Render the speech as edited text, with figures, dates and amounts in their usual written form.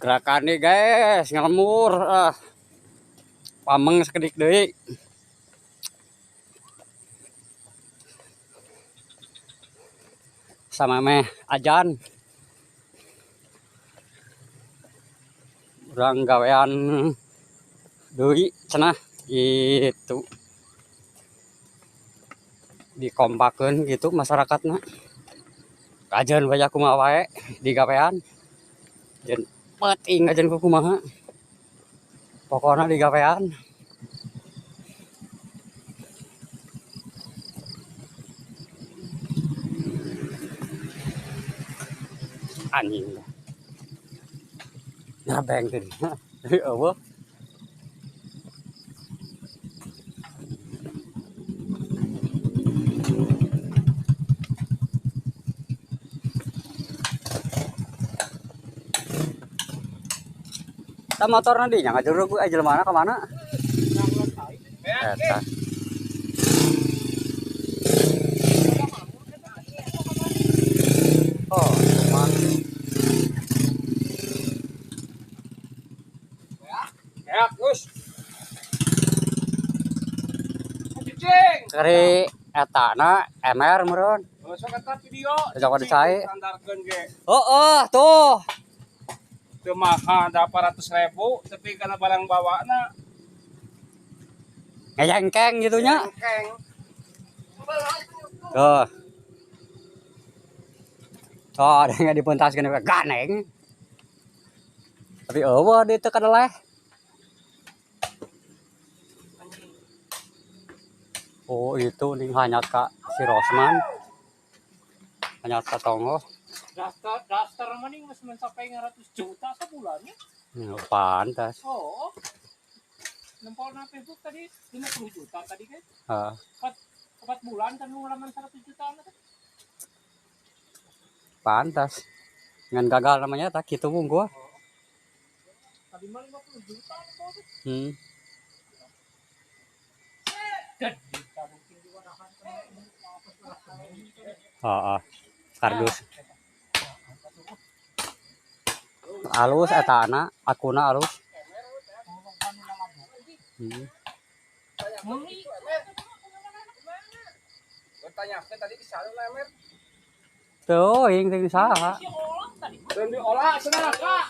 Gerakan nih guys, ngelemur. Pameng sekedik deui. Sama meh ajan. Urang gawean deui cenah gitu. Dikompakeun gitu masyarakatna. Kajen bae kumaha wae di gawean. Jen penting ajen kumaha. Pokoknya di gawean. Anjing. Ngabeng teh. Eueuh. Ta motor nanti nya ngajurug jelema mana ka mana? Eta. Oh, cuman. Ya, Gus. Kari etana MR meureun. Sok eta video. Sok disae. Standarkeun ge. Oh, tuh. Teu mahal da 400.000 tapi kana barang bawana Ngejengkeng gitu nya. keng. Tuh. Oh, ada yang dipentaskeun ganeng. Tapi eueuh di teu kadeleh. Oh, itu nih hanya Kak si Rosman. Hanya Kak Tongo. Daster mah nih geus mencapai 100 juta sebulannya. Ya, pantas. Oh. Nempelna Facebook tadi 50 juta tadi kan. Heeh. 4 bulan kan ngulaman 100 juta kan. Pantas. Ngan gagal namanya tak kitu mung gua. Tadi mah 50 juta kan. Heeh. Kardus. Alus eta anak, akuna alus. Tanyakeun tadi di sana lemer. Tuh, yang saha. Dan diolah cenah Kak.